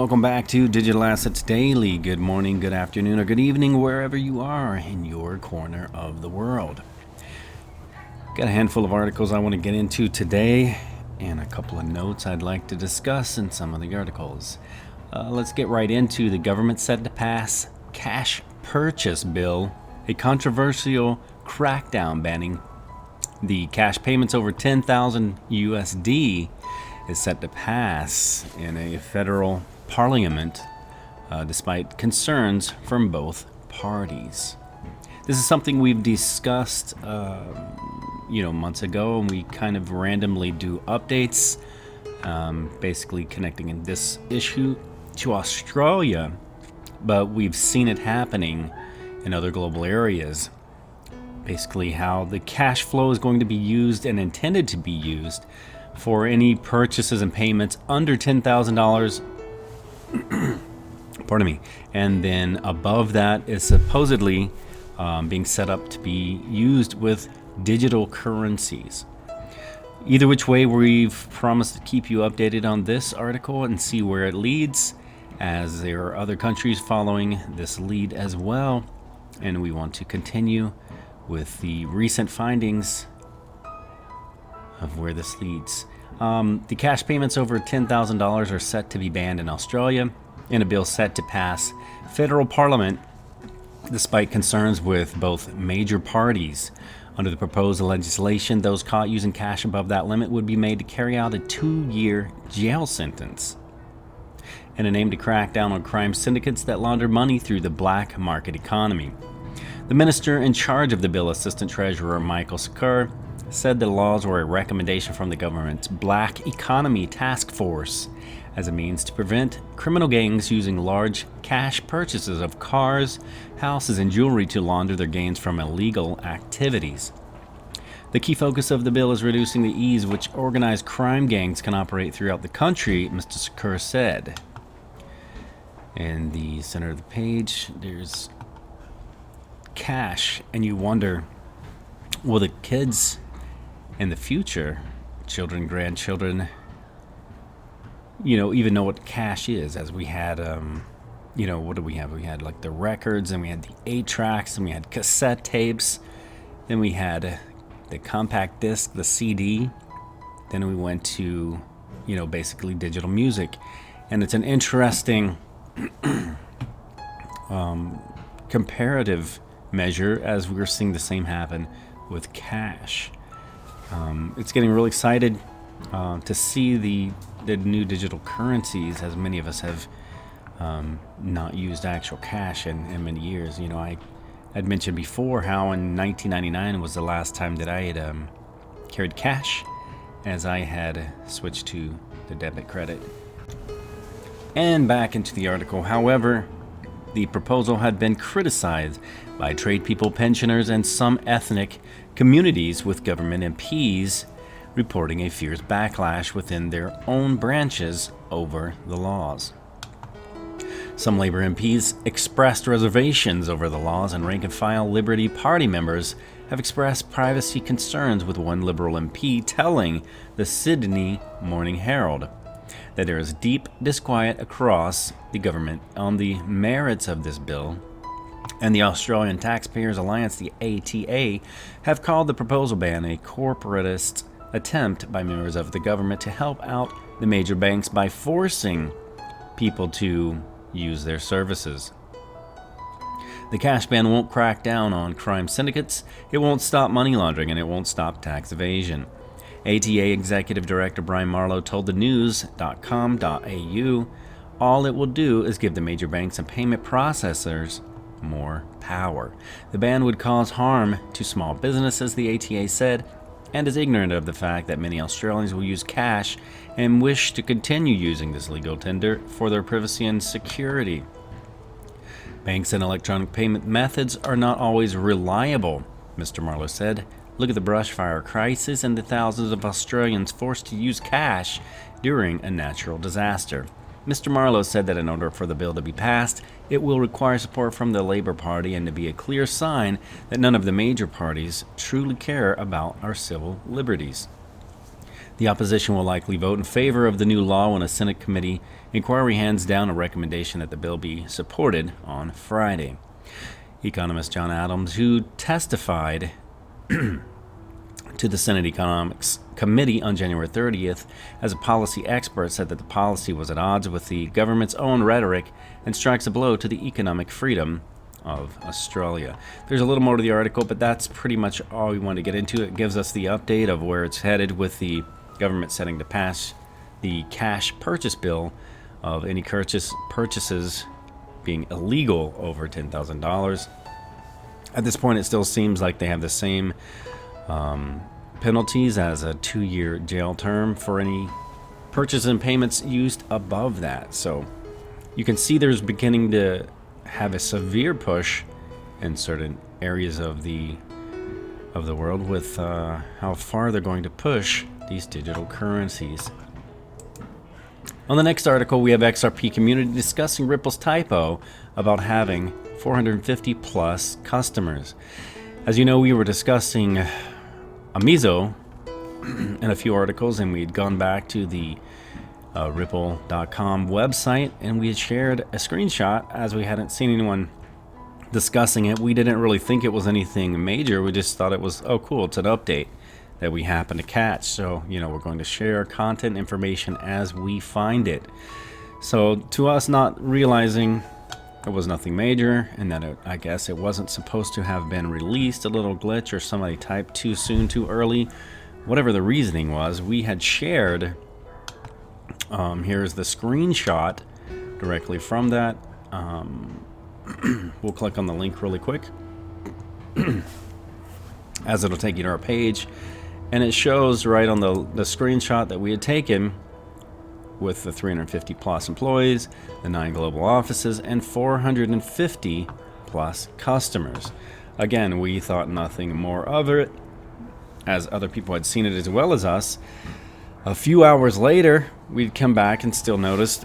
Welcome back to Digital Assets Daily. Good morning, good afternoon, or good evening, wherever you are in your corner of the world. Got a handful of articles I want to get into today and a couple of notes I'd like to discuss in some of the articles. Let's get right into the government set to pass cash purchase bill, a controversial crackdown banning the cash payments over 10,000 USD is set to pass in a federal parliament despite concerns from both parties. This is something we've discussed months ago, and we kind of randomly do updates basically connecting in this issue to Australia, but we've seen it happening in other global areas. Basically how the cash flow is going to be used and intended to be used for any purchases and payments under $10,000. Pardon me. And then above that is supposedly being set up to be used with digital currencies. Either which way, we've promised to keep you updated on this article and see where it leads, as there are other countries following this lead as well. And we want to continue with the recent findings of where this leads. The cash payments over $10,000 are set to be banned in Australia in a bill set to pass federal parliament despite concerns with both major parties. Under the proposed legislation, those caught using cash above that limit would be made to carry out a 2-year jail sentence in an aim to crack down on crime syndicates that launder money through the black market economy. The minister in charge of the bill, Assistant Treasurer Michael Sakur, said the laws were a recommendation from the government's Black Economy Task Force as a means to prevent criminal gangs using large cash purchases of cars, houses, and jewelry to launder their gains from illegal activities. The key focus of the bill is reducing the ease which organized crime gangs can operate throughout the country, Mr. Sakur said. In the center of the page, there's cash, and you wonder, will the kids in the future, children, grandchildren, even know what cash is? As we had, what did we have? We had like the records, and we had the 8-tracks, and we had cassette tapes, then we had the compact disc, the CD, then we went to, basically digital music. And it's an interesting comparative measure, as we're seeing the same happen with cash. It's getting really excited to see the new digital currencies, as many of us have not used actual cash in many years. I had mentioned before how in 1999 was the last time that I had carried cash, as I had switched to the debit credit. And back into the article. However, the proposal had been criticized by trade people, pensioners, and some ethnic communities, with government MPs reporting a fierce backlash within their own branches over the laws. Some Labor MPs expressed reservations over the laws, and rank-and-file Liberty Party members have expressed privacy concerns, with one Liberal MP telling the Sydney Morning Herald that there is deep disquiet across the government on the merits of this bill, and the Australian Taxpayers Alliance, the ATA, have called the proposal ban a corporatist attempt by members of the government to help out the major banks by forcing people to use their services. The cash ban won't crack down on crime syndicates, it won't stop money laundering, and it won't stop tax evasion. ATA Executive Director Brian Marlow told the news.com.au all it will do is give the major banks and payment processors more power. The ban would cause harm to small businesses, the ATA said, and is ignorant of the fact that many Australians will use cash and wish to continue using this legal tender for their privacy and security. Banks and electronic payment methods are not always reliable, Mr. Marlow said. Look at the brushfire crisis and the thousands of Australians forced to use cash during a natural disaster. Mr. Marlow said that in order for the bill to be passed, it will require support from the Labor Party and to be a clear sign that none of the major parties truly care about our civil liberties. The opposition will likely vote in favor of the new law when a Senate committee inquiry hands down a recommendation that the bill be supported on Friday. Economist John Adams, who testified to the Senate Economics Committee on January 30th as a policy expert, said that the policy was at odds with the government's own rhetoric and strikes a blow to the economic freedom of Australia. There's a little more to the article, but that's pretty much all we want to get into. It gives us the update of where it's headed, with the government setting to pass the cash purchase bill of any purchases being illegal over $10,000. At this point, it still seems like they have the same penalties as a 2-year jail term for any purchases and payments used above that. So you can see there's beginning to have a severe push in certain areas of the world with how far they're going to push these digital currencies. On the next article, we have XRP community discussing Ripple's typo about having 450 plus customers. As you know, we were discussing Amizo in a few articles, and we'd gone back to the Ripple.com website, and we had shared a screenshot as we hadn't seen anyone discussing it. We didn't really think it was anything major. We just thought it was, oh cool, it's an update that we happened to catch. So, we're going to share content information as we find it. So to us, not realizing it was nothing major, and that I guess it wasn't supposed to have been released, a little glitch, or somebody typed too soon, too early, whatever the reasoning was, we had shared. Here's the screenshot directly from that. We'll click on the link really quick, as it'll take you to our page, and it shows right on the screenshot that we had taken with the 350 plus employees, the 9 global offices, and 450 plus customers. Again, we thought nothing more of it, as other people had seen it as well as us. A few hours later, we'd come back and still noticed,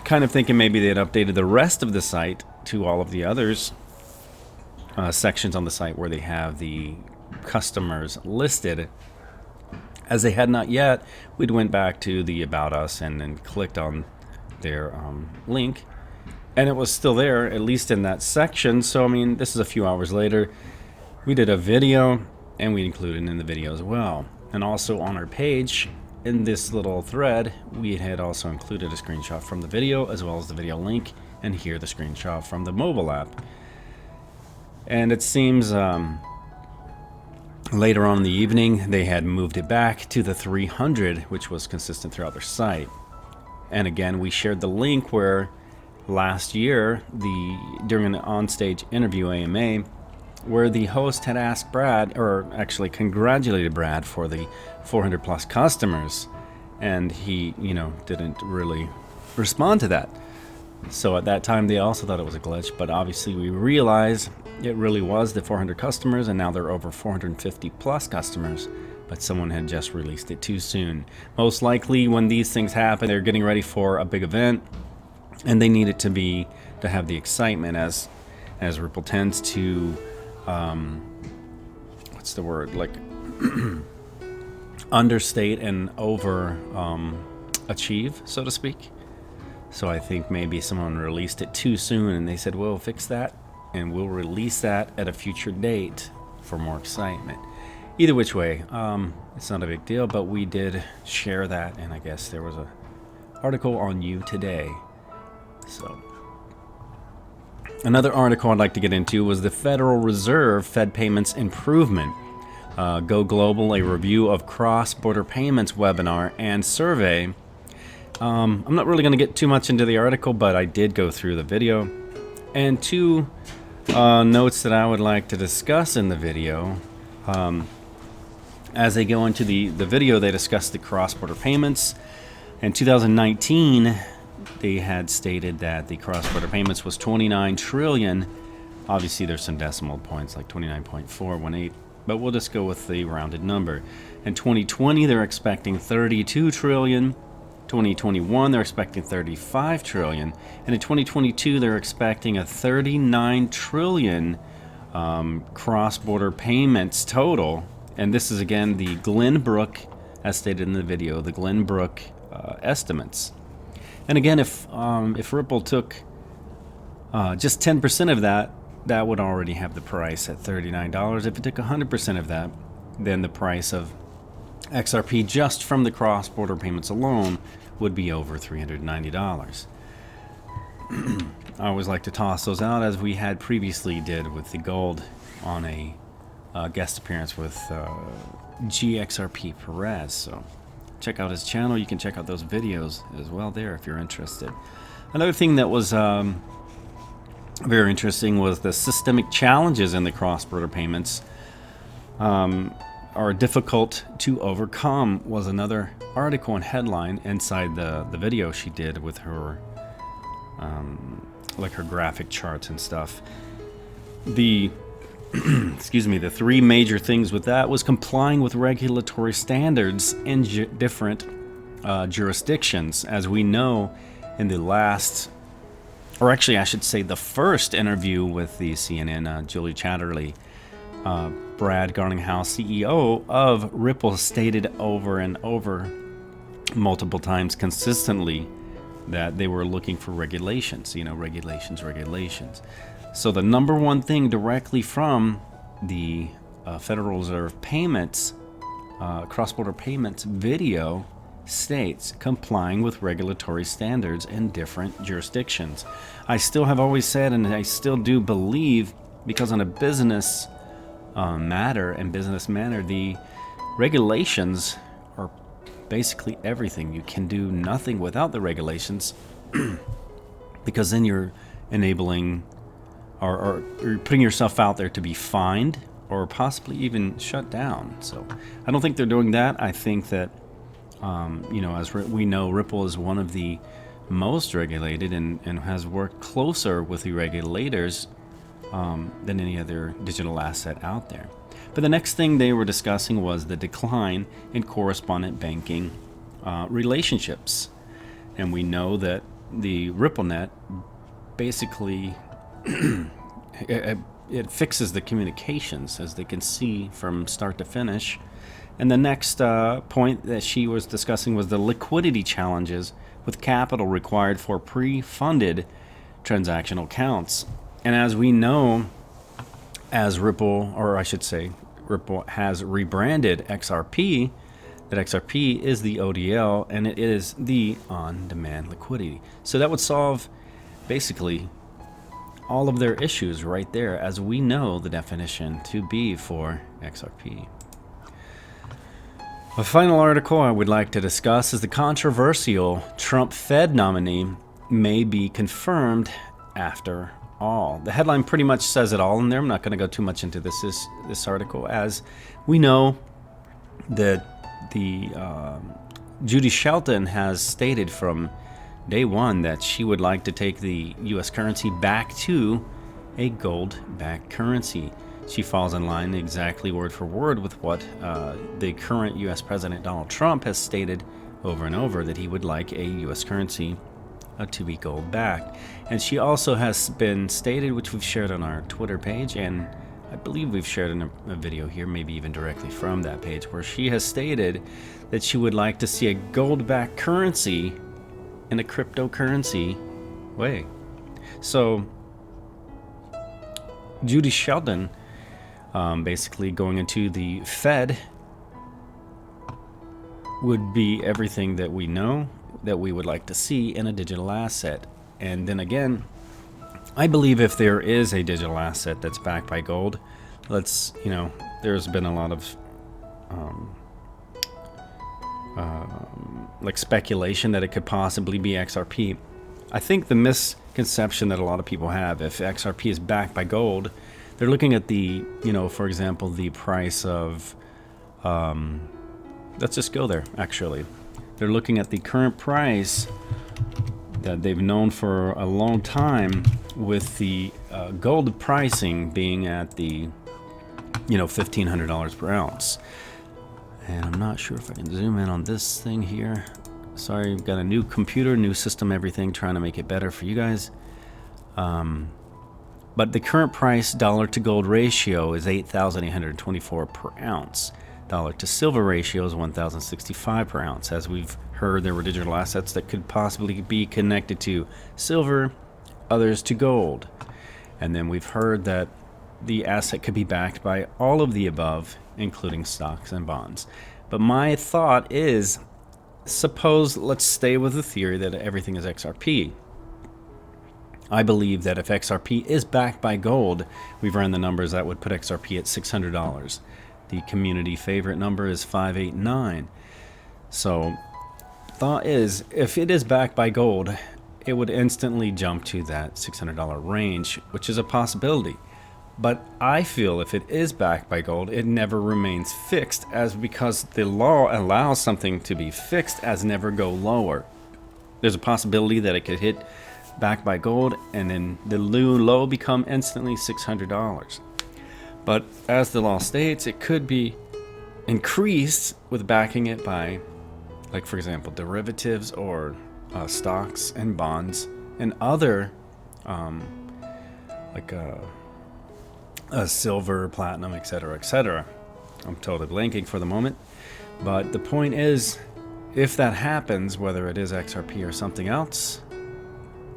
kind of thinking maybe they had updated the rest of the site to all of the others sections on the site where they have the customers listed. As they had not yet, we'd went back to the About Us and then clicked on their link, and it was still there, at least in that section. So, this is a few hours later. We did a video, and we included it in the video as well. And also on our page, in this little thread, we had also included a screenshot from the video, as well as the video link, and here the screenshot from the mobile app. And it seems later on in the evening, they had moved it back to the 300, which was consistent throughout their site. And again, we shared the link where last year, during an onstage interview AMA, where the host had asked Brad, or actually congratulated Brad for the 400 plus customers, and he, didn't really respond to that. So at that time, they also thought it was a glitch, but obviously we realized it really was the 400 customers, and now they're over 450 plus customers, but someone had just released it too soon. Most likely when these things happen, they're getting ready for a big event, and they need it to have the excitement, as Ripple tends to understate and over achieve, so to speak. So I think maybe someone released it too soon, and they said, we'll fix that and we'll release that at a future date for more excitement. Either which way, it's not a big deal, but we did share that, and I guess there was a article on You Today. So another article I'd like to get into was the Federal Reserve Fed Payments Improvement. Go Global, a review of cross-border payments webinar and survey. I'm not really going to get too much into the article, but I did go through the video. And two notes that I would like to discuss in the video. As they go into the video, they discuss the cross-border payments. In 2019, they had stated that the cross-border payments was 29 trillion. Obviously, there's some decimal points like 29.418, but we'll just go with the rounded number. In 2020, they're expecting 32 trillion. 2021, they're expecting 35 trillion. And in 2022, they're expecting a 39 trillion cross-border payments total. And this is, again, the Glenbrook as stated in the video, the Glenbrook estimates. And again, if Ripple took just 10% of that, that would already have the price at $39. If it took 100% of that, then the price of XRP just from the cross-border payments alone would be over $390. I always like to toss those out, as we had previously did with the gold on a guest appearance with GXRP Perez. So check out his channel. You can check out those videos as well there if you're interested. Another thing that was very interesting was the systemic challenges in the cross-border payments are difficult to overcome, was another article and headline inside the video she did with her like her graphic charts and stuff. The excuse me, the three major things with that was complying with regulatory standards in different jurisdictions. As we know, in the last, or actually I should say the first interview with the CNN, Julie Chatterley, Brad Garlinghouse, CEO of Ripple, stated over and over multiple times consistently that they were looking for regulations, regulations. So the number one thing directly from the Federal Reserve payments, cross-border payments video states complying with regulatory standards in different jurisdictions. I still have always said, and I still do believe, because on a business matter and business manner, the regulations are basically everything. You can do nothing without the regulations because then you're enabling or you're putting yourself out there to be fined or possibly even shut down. So I don't think they're doing that. I think that as we know, Ripple is one of the most regulated and has worked closer with the regulators than any other digital asset out there. But the next thing they were discussing was the decline in correspondent banking relationships. And we know that the RippleNet basically it fixes the communications, as they can see, from start to finish. And the next point that she was discussing was the liquidity challenges with capital required for pre-funded transactional accounts. And as we know, as Ripple, or I should say, Ripple has rebranded XRP, that XRP is the ODL and it is the on-demand liquidity. So that would solve basically all of their issues right there, as we know the definition to be for XRP. A final article I would like to discuss is the controversial Trump Fed nominee may be confirmed after all. The headline pretty much says it all in there. I'm not going to go too much into this article, as we know that the Judy Shelton has stated from day one that she would like to take the U.S. currency back to a gold-backed currency. She falls in line exactly word for word with what the current U.S. President Donald Trump has stated over and over, that he would like a U.S. currency to be gold-backed. And she also has been stated, which we've shared on our Twitter page, and I believe we've shared in a video here, maybe even directly from that page, where she has stated that she would like to see a gold-backed currency in a cryptocurrency way. So Judy Shelton, basically going into the Fed, would be everything that we know that we would like to see in a digital asset. And then again, I believe if there is a digital asset that's backed by gold, there's been a lot of like speculation that it could possibly be XRP. I think the misconception that a lot of people have, if XRP is backed by gold, they're looking at the, for example, the price of, let's just go there, actually. They're looking at the current price that they've known for a long time, with the gold pricing being at the, $1,500 per ounce. And I'm not sure if I can zoom in on this thing here. Sorry, I've got a new computer, new system, everything, trying to make it better for you guys. But the current price dollar to gold ratio is 8,824 per ounce. dollar to silver ratio is 1,065 per ounce. As we've heard, there were digital assets that could possibly be connected to silver, others to gold. And then we've heard that the asset could be backed by all of the above, including stocks and bonds. But my thought is, suppose, let's stay with the theory that everything is XRP. I believe that if XRP is backed by gold, we've run the numbers that would put XRP at $600. The community favorite number is 589. So, thought is, if it is backed by gold, it would instantly jump to that $600 range, which is a possibility. But I feel if it is backed by gold, it never remains fixed, as because the law allows something to be fixed as never go lower. There's a possibility that it could hit backed by gold and then the new low become instantly $600. But as the law states, it could be increased with backing it by, like for example, derivatives or stocks and bonds and other silver, platinum, etc., etc. I'm totally blanking for the moment, but the point is, if that happens, whether it is XRP or something else,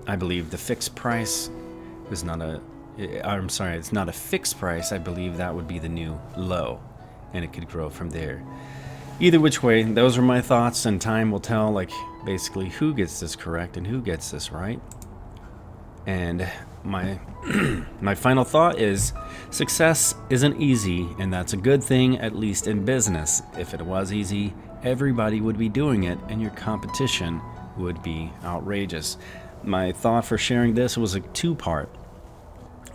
I believe the fixed price is not a it's not a fixed price. I believe that would be the new low, and it could grow from there. Either which way, those are my thoughts, and time will tell, like, basically who gets this correct and who gets this right. And my my final thought is, success isn't easy, and that's a good thing, at least in business. If it was easy, everybody would be doing it, and your competition would be outrageous. My thought for sharing this was a two-part.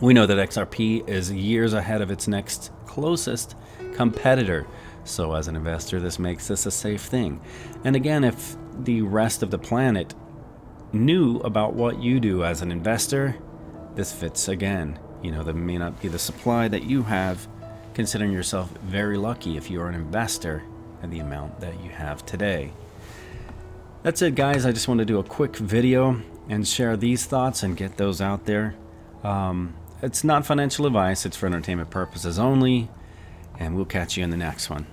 We know that XRP is years ahead of its next closest competitor. So as an investor, this makes this a safe thing. And again, if the rest of the planet knew about what you do as an investor, this fits again. You know, there may not be the supply that you have, considering yourself very lucky if you're an investor and the amount that you have today. That's it, guys. I just want to do a quick video and share these thoughts and get those out there. It's not financial advice. It's for entertainment purposes only. And we'll catch you in the next one.